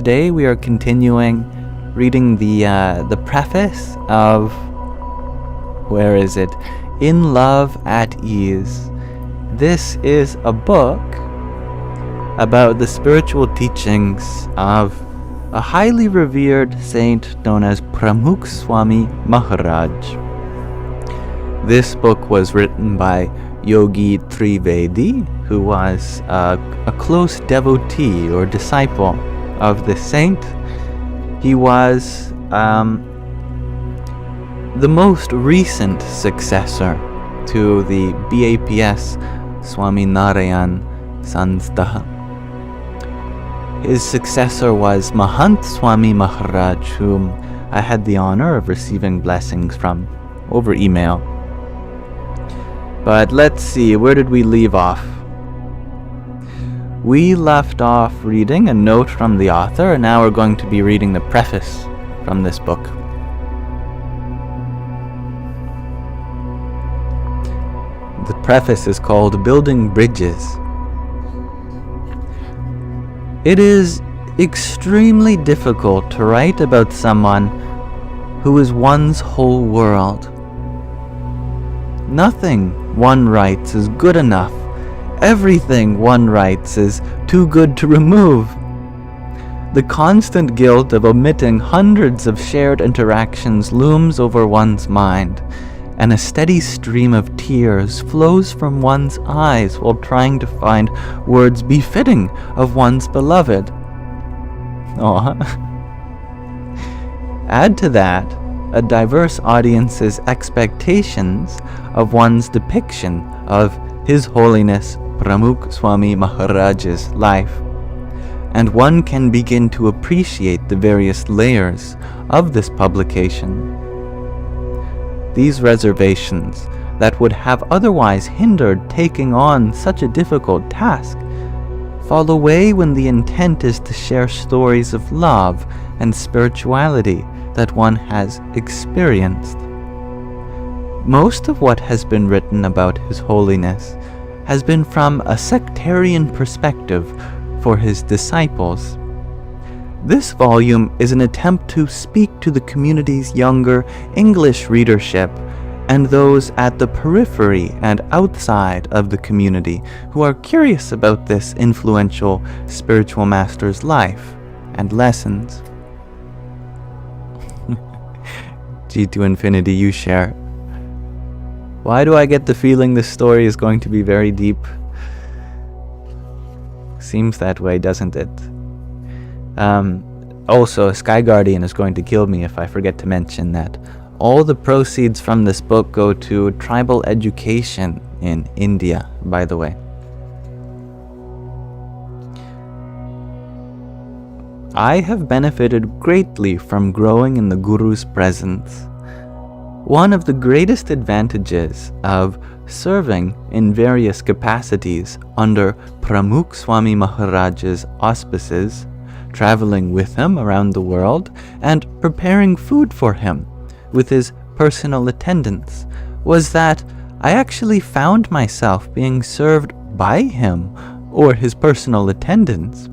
today we are continuing reading the preface of, where is it? In Love at Ease. This is a book about the spiritual teachings of a highly revered saint known as Pramukh Swami Maharaj. This book was written by Yogi Trivedi, who was a close devotee or disciple of the saint. He was the most recent successor to the BAPS Swami Narayan Sanstha. His successor was Mahant Swami Maharaj, whom I had the honor of receiving blessings from over email. But let's see, where did we leave off? We left off reading a note from the author, and now we're going to be reading the preface from this book. The preface is called Building Bridges. It is extremely difficult to write about someone who is one's whole world. Nothing one writes is good enough. Everything one writes is too good to remove. The constant guilt of omitting hundreds of shared interactions looms over one's mind, and a steady stream of tears flows from one's eyes while trying to find words befitting of one's beloved. Aww. Add to that a diverse audience's expectations of one's depiction of His Holiness Pramukh Swami Maharaj's life, and one can begin to appreciate the various layers of this publication. These reservations that would have otherwise hindered taking on such a difficult task fall away when the intent is to share stories of love and spirituality that one has experienced. Most of what has been written about His Holiness has been from a sectarian perspective for his disciples. This volume is an attempt to speak to the community's younger English readership and those at the periphery and outside of the community who are curious about this influential spiritual master's life and lessons. G to infinity, you share. Why do I get the feeling this story is going to be very deep? Seems that way, doesn't it? Also, Sky Guardian is going to kill me if I forget to mention that all the proceeds from this book go to tribal education in India, by the way. I have benefited greatly from growing in the Guru's presence. One of the greatest advantages of serving in various capacities under Pramukh Swami Maharaj's auspices, traveling with him around the world, and preparing food for him with his personal attendants, was that I actually found myself being served by him or his personal attendants.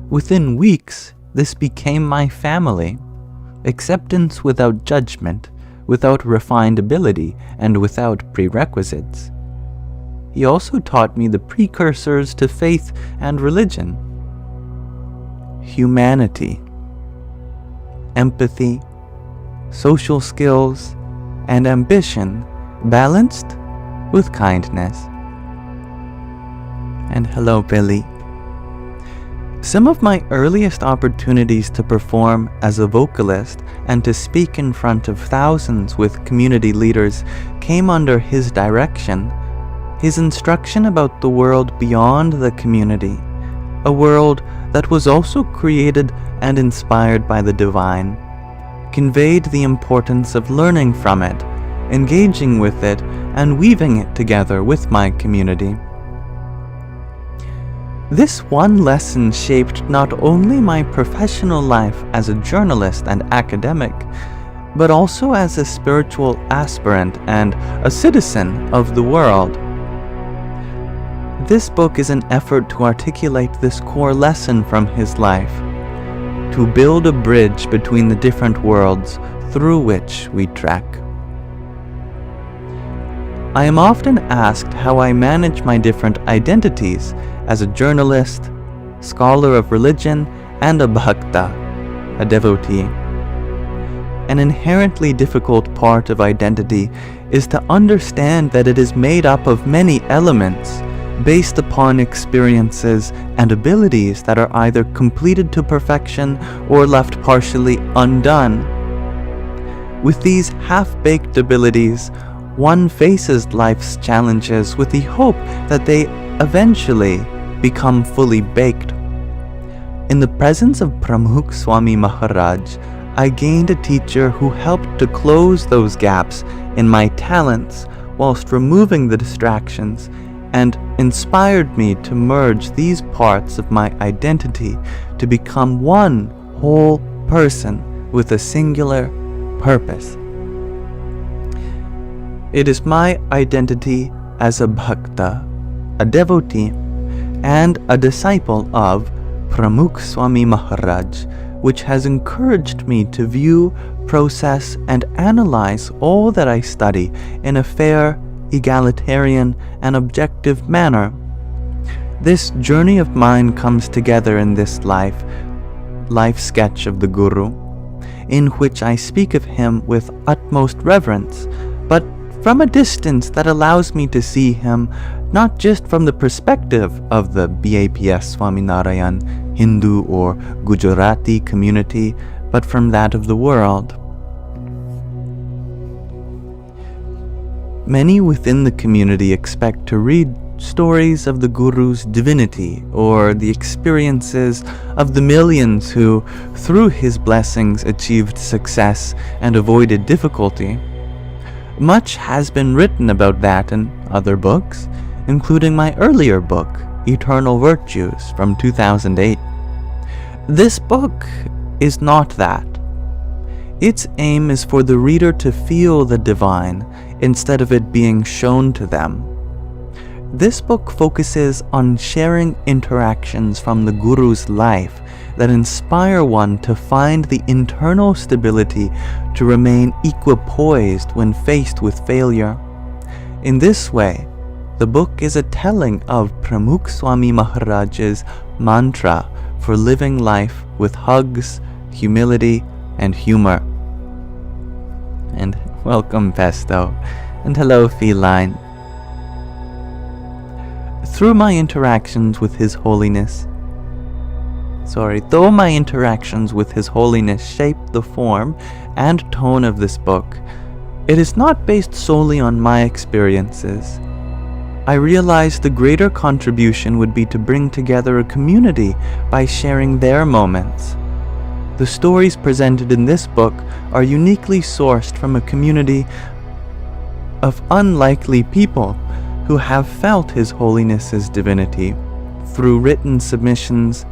Within weeks, this became my family. Acceptance without judgment, without refined ability, and without prerequisites. He also taught me the precursors to faith and religion: humanity, empathy, social skills, and ambition balanced with kindness. And hello, Billy. Some of my earliest opportunities to perform as a vocalist and to speak in front of thousands with community leaders came under his direction, his instruction about the world beyond the community, a world that was also created and inspired by the divine, conveyed the importance of learning from it, engaging with it, and weaving it together with my community. This one lesson shaped not only my professional life as a journalist and academic, but also as a spiritual aspirant and a citizen of the world. This book is an effort to articulate this core lesson from his life, to build a bridge between the different worlds through which we trek. I am often asked how I manage my different identities as a journalist, scholar of religion, and a bhakta, a devotee. An inherently difficult part of identity is to understand that it is made up of many elements based upon experiences and abilities that are either completed to perfection or left partially undone. With these half-baked abilities, one faces life's challenges with the hope that they eventually become fully baked. In the presence of Pramukh Swami Maharaj, I gained a teacher who helped to close those gaps in my talents whilst removing the distractions, and inspired me to merge these parts of my identity to become one whole person with a singular purpose. It is my identity as a bhakta, a devotee, and a disciple of Pramukh Swami Maharaj, which has encouraged me to view, process, and analyze all that I study in a fair, egalitarian, and objective manner. This journey of mine comes together in this life sketch of the Guru, in which I speak of him with utmost reverence, but from a distance that allows me to see him not just from the perspective of the BAPS Swaminarayan Hindu or Gujarati community, but from that of the world. Many within the community expect to read stories of the Guru's divinity or the experiences of the millions who, through his blessings, achieved success and avoided difficulty. Much has been written about that in other books, including my earlier book, Eternal Virtues, from 2008. This book is not that. Its aim is for the reader to feel the divine instead of it being shown to them. This book focuses on sharing interactions from the Guru's life that inspire one to find the internal stability to remain equipoised when faced with failure. In this way, the book is a telling of Pramukh Swami Maharaj's mantra for living life with hugs, humility, and humor. And welcome, Pesto, and hello, Feline. Though my interactions with His Holiness shape the form and tone of this book, it is not based solely on my experiences. I realized the greater contribution would be to bring together a community by sharing their moments. The stories presented in this book are uniquely sourced from a community of unlikely people who have felt His Holiness's divinity through written submissions,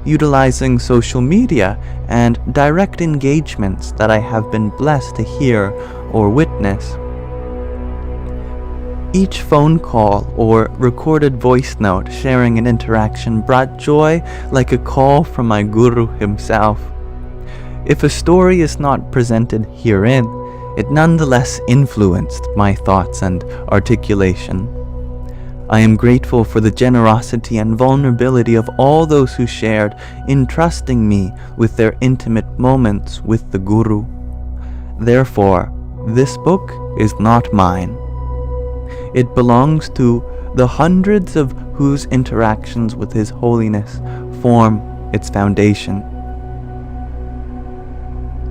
utilizing social media, and direct engagements that I have been blessed to hear or witness. Each phone call or recorded voice note sharing an interaction brought joy like a call from my Guru himself. If a story is not presented herein, it nonetheless influenced my thoughts and articulation. I am grateful for the generosity and vulnerability of all those who shared, entrusting me with their intimate moments with the Guru. Therefore, this book is not mine. It belongs to the hundreds of whose interactions with His Holiness form its foundation.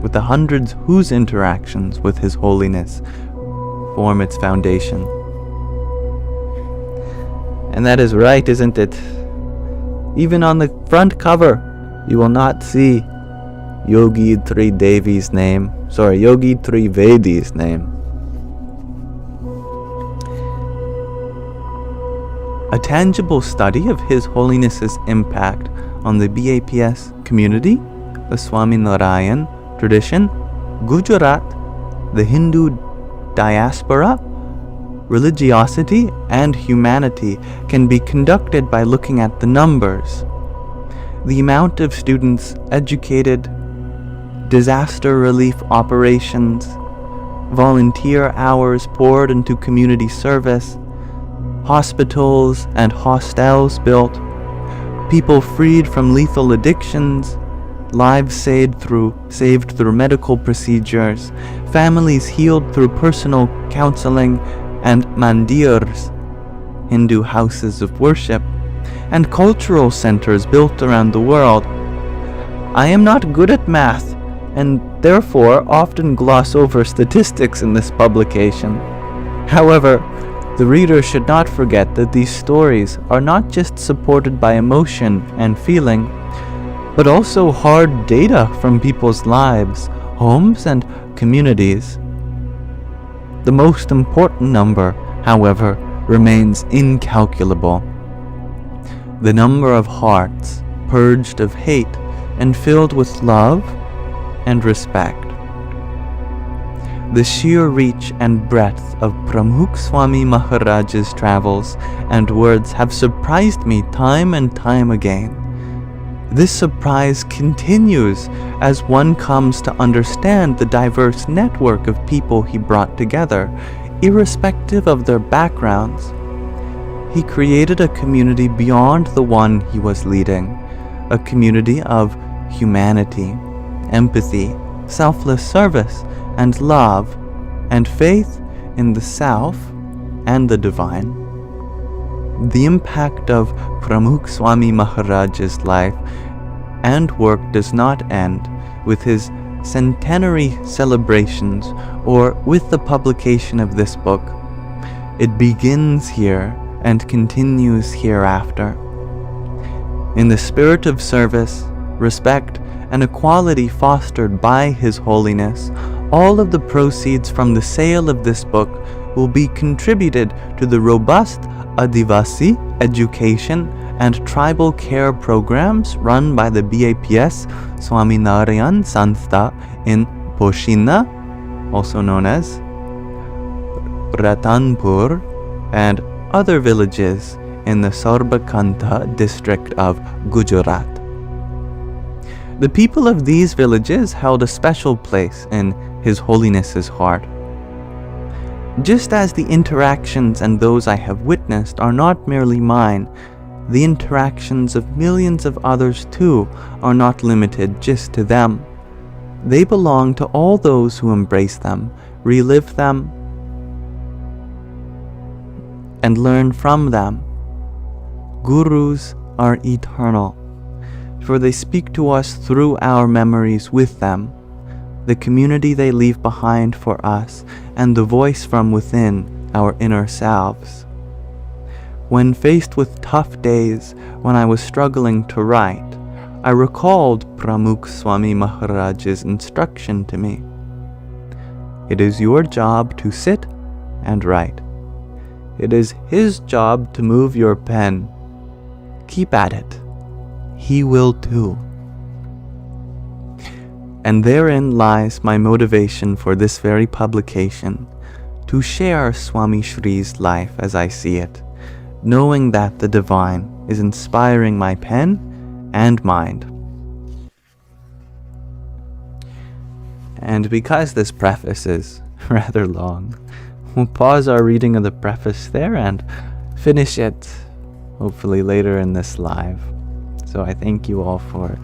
With the hundreds whose interactions with His Holiness form its foundation. And that is right, isn't it? Even on the front cover, you will not see Yogi Trivedi's name. A tangible study of His Holiness's impact on the BAPS community, the Swaminarayan tradition, Gujarat, the Hindu diaspora, religiosity, and humanity can be conducted by looking at the numbers. The amount of students educated, disaster relief operations, volunteer hours poured into community service, hospitals and hostels built, people freed from lethal addictions, lives saved through medical procedures, families healed through personal counseling and mandirs, Hindu houses of worship, and cultural centers built around the world. I am not good at math, and therefore often gloss over statistics in this publication. However, the reader should not forget that these stories are not just supported by emotion and feeling, but also hard data from people's lives, homes, and communities. The most important number, however, remains incalculable. The number of hearts purged of hate and filled with love and respect. The sheer reach and breadth of Pramukh Swami Maharaj's travels and words have surprised me time and time again. This surprise continues as one comes to understand the diverse network of people he brought together, irrespective of their backgrounds. He created a community beyond the one he was leading, a community of humanity, empathy, selfless service, and love, and faith in the self and the divine. The impact of Pramukh Swami Maharaj's life and work does not end with his centenary celebrations or with the publication of this book. It begins here and continues hereafter. In the spirit of service, respect, and equality fostered by His Holiness, all of the proceeds from the sale of this book will be contributed to the robust Adivasi education and tribal care programs run by the BAPS Swaminarayan Sanstha in Poshina, also known as Ratanpur, and other villages in the Sarbakanta district of Gujarat. The people of these villages held a special place in His Holiness's heart. Just as the interactions and those I have witnessed are not merely mine, the interactions of millions of others too are not limited just to them. They belong to all those who embrace them, relive them, and learn from them. Gurus are eternal, for they speak to us through our memories with them, the community they leave behind for us, and the voice from within our inner selves. When faced with tough days, when I was struggling to write, I recalled Pramukh Swami Maharaj's instruction to me. It is your job to sit and write. It is His job to move your pen. Keep at it. He will too. And therein lies my motivation for this very publication, to share Swami Shri's life as I see it, knowing that the divine is inspiring my pen and mind. And because this preface is rather long, we'll pause our reading of the preface there and finish it hopefully later in this live. So I thank you all for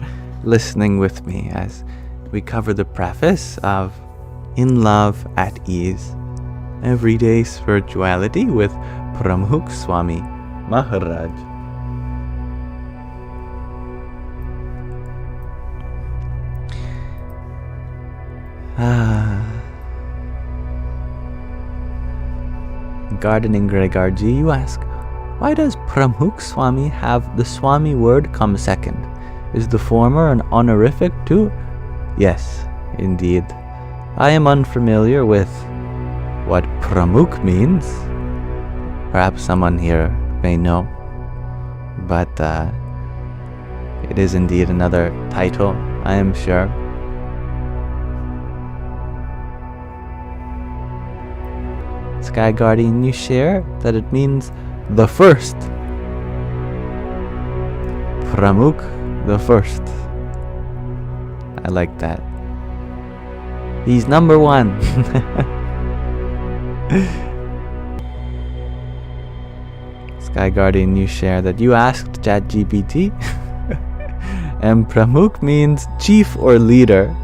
listening with me as we cover the preface of In Love at Ease, Everyday Spirituality with Pramukh Swami Maharaj. Gardening Gregorji, you ask, why does Pramukh Swami have the Swami word come second? Is the former an honorific too? Yes, indeed. I am unfamiliar with what Pramukh means. Perhaps someone here may know. But it is indeed another title, I am sure. Sky Guardian, you share that it means the first. Pramukh the first. I like that. He's number one. Sky Guardian, you share that you asked ChatGPT, and Pramukh means chief or leader.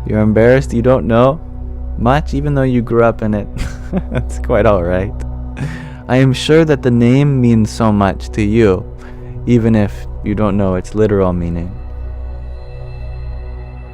You're embarrassed you don't know much, even though you grew up in it. That's quite alright. I am sure that the name means so much to you, even if you don't know its literal meaning.